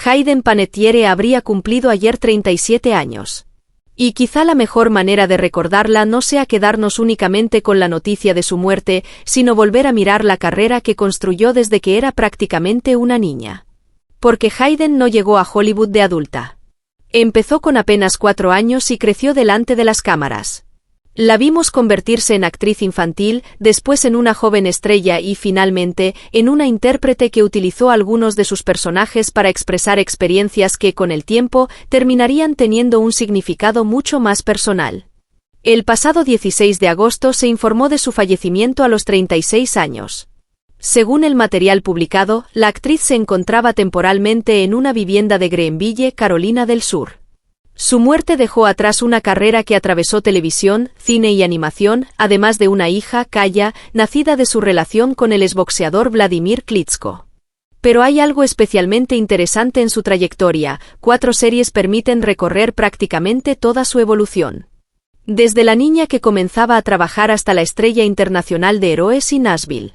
Hayden Panettiere habría cumplido ayer 37 años. Y quizá la mejor manera de recordarla no sea quedarnos únicamente con la noticia de su muerte, sino volver a mirar la carrera que construyó desde que era prácticamente una niña. Porque Hayden no llegó a Hollywood de adulta. Empezó con apenas 4 años y creció delante de las cámaras. La vimos convertirse en actriz infantil, después en una joven estrella y, finalmente, en una intérprete que utilizó algunos de sus personajes para expresar experiencias que, con el tiempo, terminarían teniendo un significado mucho más personal. El pasado 16 de agosto se informó de su fallecimiento a los 36 años. Según el material publicado, la actriz se encontraba temporalmente en una vivienda de Greenville, Carolina del Sur. Su muerte dejó atrás una carrera que atravesó televisión, cine y animación, además de una hija, Kaya, nacida de su relación con el exboxeador Vladimir Klitschko. Pero hay algo especialmente interesante en su trayectoria: 4 series permiten recorrer prácticamente toda su evolución. Desde la niña que comenzaba a trabajar hasta la estrella internacional de Héroes y Nashville.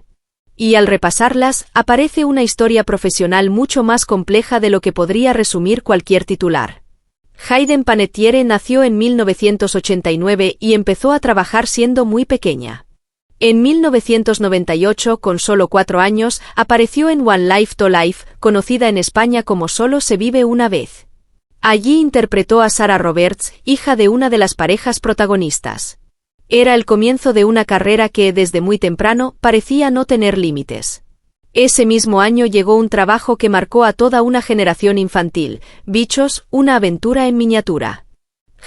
Y al repasarlas, aparece una historia profesional mucho más compleja de lo que podría resumir cualquier titular. Hayden Panettiere nació en 1989 y empezó a trabajar siendo muy pequeña. En 1998, con solo 4 años, apareció en One Life to Life, conocida en España como Solo se vive una vez. Allí interpretó a Sarah Roberts, hija de una de las parejas protagonistas. Era el comienzo de una carrera que, desde muy temprano, parecía no tener límites. Ese mismo año llegó un trabajo que marcó a toda una generación infantil: Bichos, una aventura en miniatura.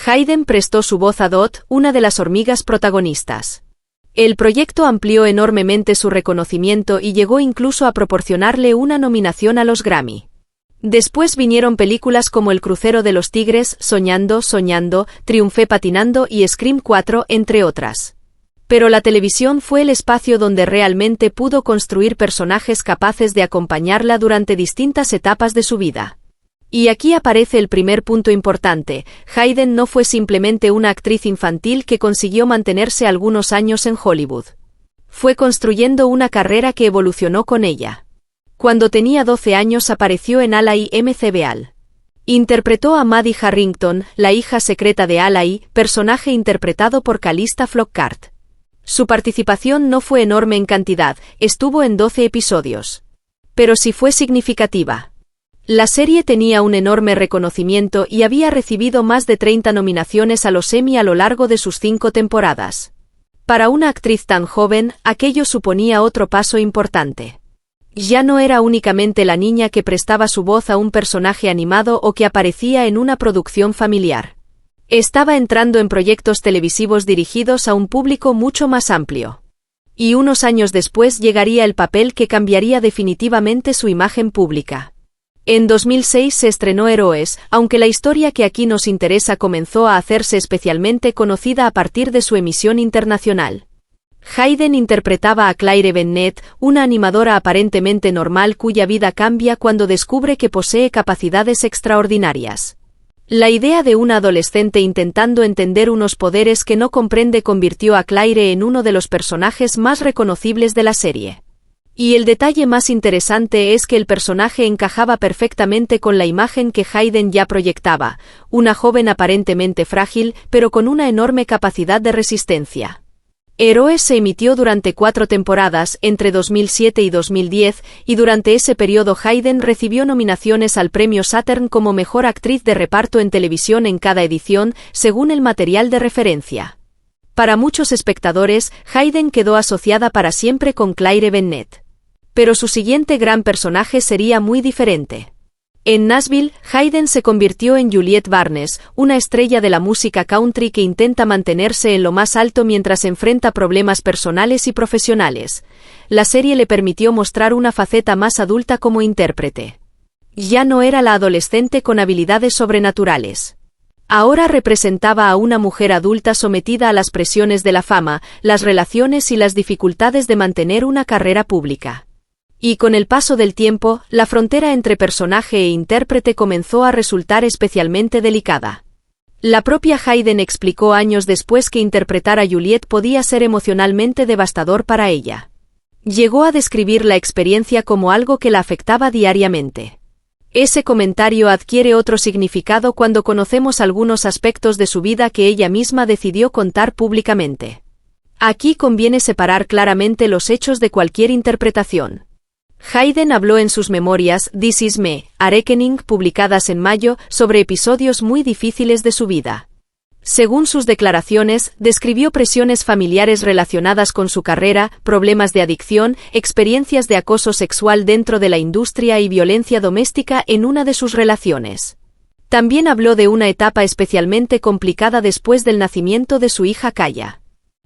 Hayden prestó su voz a Dot, una de las hormigas protagonistas. El proyecto amplió enormemente su reconocimiento y llegó incluso a proporcionarle una nominación a los Grammy. Después vinieron películas como El crucero de los tigres, Soñando, Soñando, Triunfé patinando y Scream 4, entre otras. Pero la televisión fue el espacio donde realmente pudo construir personajes capaces de acompañarla durante distintas etapas de su vida. Y aquí aparece el primer punto importante: Hayden no fue simplemente una actriz infantil que consiguió mantenerse algunos años en Hollywood. Fue construyendo una carrera que evolucionó con ella. Cuando tenía 12 años apareció en Alai McBeal. Interpretó a Maddie Harrington, la hija secreta de Alai, personaje interpretado por Calista Flockhart. Su participación no fue enorme en cantidad, estuvo en 12 episodios. Pero sí fue significativa. La serie tenía un enorme reconocimiento y había recibido más de 30 nominaciones a los Emmy a lo largo de sus 5 temporadas. Para una actriz tan joven, aquello suponía otro paso importante. Ya no era únicamente la niña que prestaba su voz a un personaje animado o que aparecía en una producción familiar. Estaba entrando en proyectos televisivos dirigidos a un público mucho más amplio. Y unos años después llegaría el papel que cambiaría definitivamente su imagen pública. En 2006 se estrenó Héroes, aunque la historia que aquí nos interesa comenzó a hacerse especialmente conocida a partir de su emisión internacional. Hayden interpretaba a Claire Bennett, una animadora aparentemente normal cuya vida cambia cuando descubre que posee capacidades extraordinarias. La idea de una adolescente intentando entender unos poderes que no comprende convirtió a Claire en uno de los personajes más reconocibles de la serie. Y el detalle más interesante es que el personaje encajaba perfectamente con la imagen que Hayden ya proyectaba: una joven aparentemente frágil, pero con una enorme capacidad de resistencia. Héroes se emitió durante 4 temporadas, entre 2007 y 2010, y durante ese periodo Hayden recibió nominaciones al premio Saturn como mejor actriz de reparto en televisión en cada edición, según el material de referencia. Para muchos espectadores, Hayden quedó asociada para siempre con Claire Bennett. Pero su siguiente gran personaje sería muy diferente. En Nashville, Hayden se convirtió en Juliette Barnes, una estrella de la música country que intenta mantenerse en lo más alto mientras enfrenta problemas personales y profesionales. La serie le permitió mostrar una faceta más adulta como intérprete. Ya no era la adolescente con habilidades sobrenaturales. Ahora representaba a una mujer adulta sometida a las presiones de la fama, las relaciones y las dificultades de mantener una carrera pública. Y con el paso del tiempo, la frontera entre personaje e intérprete comenzó a resultar especialmente delicada. La propia Hayden explicó años después que interpretar a Juliette podía ser emocionalmente devastador para ella. Llegó a describir la experiencia como algo que la afectaba diariamente. Ese comentario adquiere otro significado cuando conocemos algunos aspectos de su vida que ella misma decidió contar públicamente. Aquí conviene separar claramente los hechos de cualquier interpretación. Hayden habló en sus memorias This Is Me, A Reckoning, publicadas en mayo, sobre episodios muy difíciles de su vida. Según sus declaraciones, describió presiones familiares relacionadas con su carrera, problemas de adicción, experiencias de acoso sexual dentro de la industria y violencia doméstica en una de sus relaciones. También habló de una etapa especialmente complicada después del nacimiento de su hija Kaya.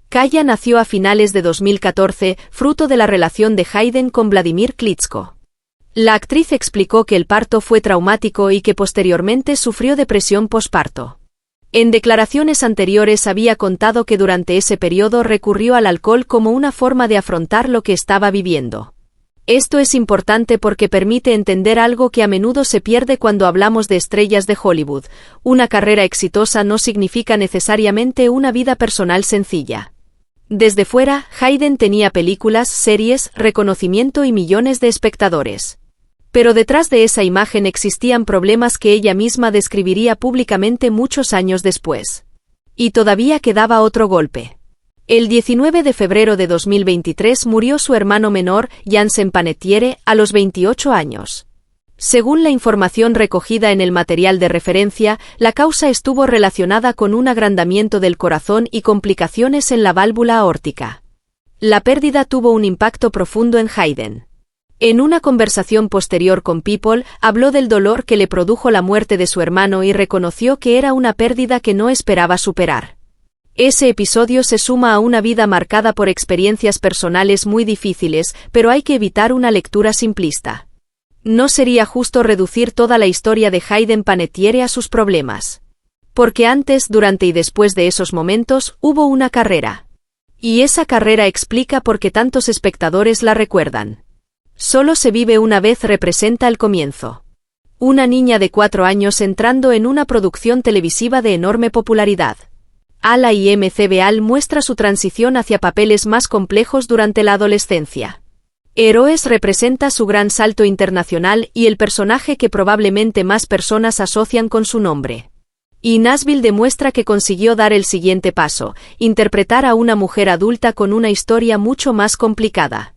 Kaya nació a finales de 2014, fruto de la relación de Hayden con Vladimir Klitschko. La actriz explicó que el parto fue traumático y que posteriormente sufrió depresión posparto. En declaraciones anteriores había contado que durante ese periodo recurrió al alcohol como una forma de afrontar lo que estaba viviendo. Esto es importante porque permite entender algo que a menudo se pierde cuando hablamos de estrellas de Hollywood. Una carrera exitosa no significa necesariamente una vida personal sencilla. Desde fuera, Hayden tenía películas, series, reconocimiento y millones de espectadores. Pero detrás de esa imagen existían problemas que ella misma describiría públicamente muchos años después. Y todavía quedaba otro golpe. El 19 de febrero de 2023 murió su hermano menor, Jansen Panettiere, a los 28 años. Según la información recogida en el material de referencia, la causa estuvo relacionada con un agrandamiento del corazón y complicaciones en la válvula aórtica. La pérdida tuvo un impacto profundo en Hayden. En una conversación posterior con People, habló del dolor que le produjo la muerte de su hermano y reconoció que era una pérdida que no esperaba superar. Ese episodio se suma a una vida marcada por experiencias personales muy difíciles, pero hay que evitar una lectura simplista. No sería justo reducir toda la historia de Hayden Panettiere a sus problemas. Porque antes, durante y después de esos momentos, hubo una carrera. Y esa carrera explica por qué tantos espectadores la recuerdan. Solo se vive una vez representa el comienzo. Una niña de 4 años entrando en una producción televisiva de enorme popularidad. Ala IMCBAL muestra su transición hacia papeles más complejos durante la adolescencia. Héroes representa su gran salto internacional y el personaje que probablemente más personas asocian con su nombre. Y Nashville demuestra que consiguió dar el siguiente paso, interpretar a una mujer adulta con una historia mucho más complicada.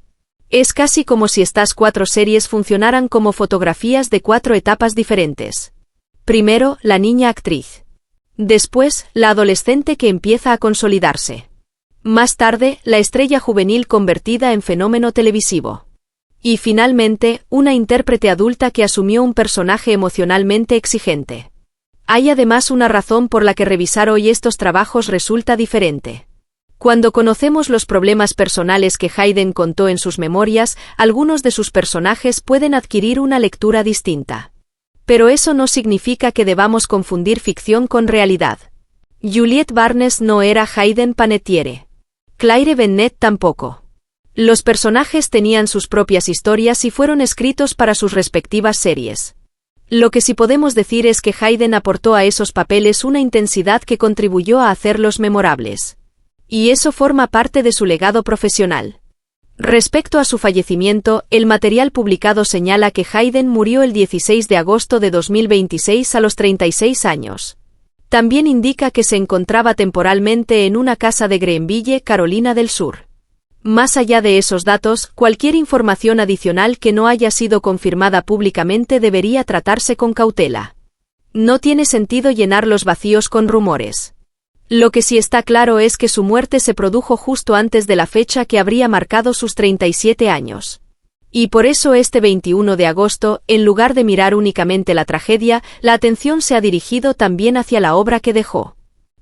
Es casi como si estas 4 series funcionaran como fotografías de 4 etapas diferentes. Primero, la niña actriz. Después, la adolescente que empieza a consolidarse. Más tarde, la estrella juvenil convertida en fenómeno televisivo. Y finalmente, una intérprete adulta que asumió un personaje emocionalmente exigente. Hay además una razón por la que revisar hoy estos trabajos resulta diferente. Cuando conocemos los problemas personales que Hayden contó en sus memorias, algunos de sus personajes pueden adquirir una lectura distinta. Pero eso no significa que debamos confundir ficción con realidad. Juliette Barnes no era Hayden Panettiere. Claire Bennett tampoco. Los personajes tenían sus propias historias y fueron escritos para sus respectivas series. Lo que sí podemos decir es que Hayden aportó a esos papeles una intensidad que contribuyó a hacerlos memorables. Y eso forma parte de su legado profesional. Respecto a su fallecimiento, el material publicado señala que Hayden murió el 16 de agosto de 2026 a los 36 años. También indica que se encontraba temporalmente en una casa de Greenville, Carolina del Sur. Más allá de esos datos, cualquier información adicional que no haya sido confirmada públicamente debería tratarse con cautela. No tiene sentido llenar los vacíos con rumores. Lo que sí está claro es que su muerte se produjo justo antes de la fecha que habría marcado sus 37 años. Y por eso este 21 de agosto, en lugar de mirar únicamente la tragedia, la atención se ha dirigido también hacia la obra que dejó.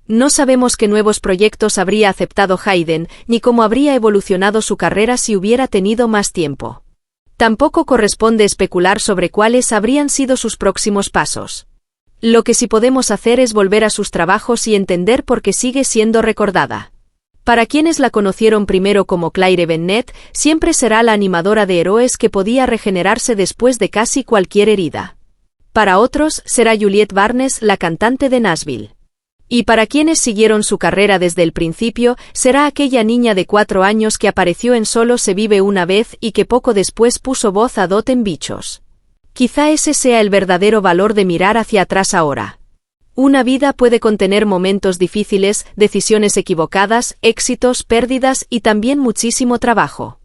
No sabemos qué nuevos proyectos habría aceptado Hayden, ni cómo habría evolucionado su carrera si hubiera tenido más tiempo. Tampoco corresponde especular sobre cuáles habrían sido sus próximos pasos. Lo que sí podemos hacer es volver a sus trabajos y entender por qué sigue siendo recordada. Para quienes la conocieron primero como Claire Bennett, siempre será la animadora de héroes que podía regenerarse después de casi cualquier herida. Para otros, será Juliette Barnes, la cantante de Nashville. Y para quienes siguieron su carrera desde el principio, será aquella niña de 4 años que apareció en Solo se vive una vez y que poco después puso voz a Dot en Bichos. Quizá ese sea el verdadero valor de mirar hacia atrás ahora. Una vida puede contener momentos difíciles, decisiones equivocadas, éxitos, pérdidas y también muchísimo trabajo.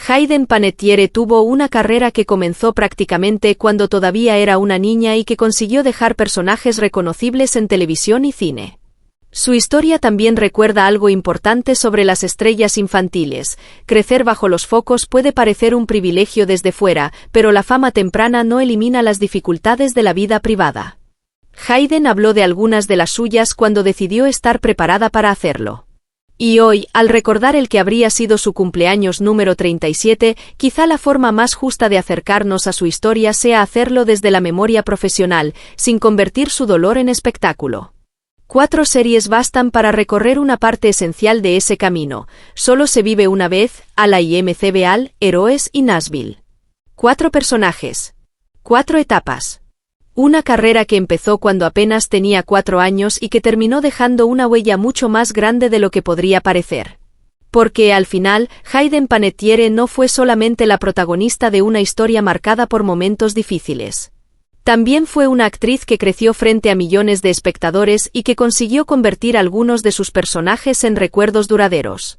Hayden Panettiere tuvo una carrera que comenzó prácticamente cuando todavía era una niña y que consiguió dejar personajes reconocibles en televisión y cine. Su historia también recuerda algo importante sobre las estrellas infantiles. Crecer bajo los focos puede parecer un privilegio desde fuera, pero la fama temprana no elimina las dificultades de la vida privada. Hayden habló de algunas de las suyas cuando decidió estar preparada para hacerlo. Y hoy, al recordar el que habría sido su cumpleaños número 37, quizá la forma más justa de acercarnos a su historia sea hacerlo desde la memoria profesional, sin convertir su dolor en espectáculo. 4 series bastan para recorrer una parte esencial de ese camino. Solo se vive una vez, a la IMCBAL, Héroes y Nashville. 4 personajes. 4 etapas. Una carrera que empezó cuando apenas tenía 4 años y que terminó dejando una huella mucho más grande de lo que podría parecer. Porque, al final, Hayden Panettiere no fue solamente la protagonista de una historia marcada por momentos difíciles. También fue una actriz que creció frente a millones de espectadores y que consiguió convertir algunos de sus personajes en recuerdos duraderos.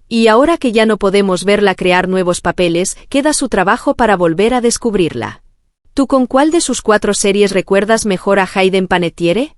Y ahora que ya no podemos verla crear nuevos papeles, queda su trabajo para volver a descubrirla. ¿Tú con cuál de sus 4 series recuerdas mejor a Hayden Panettiere?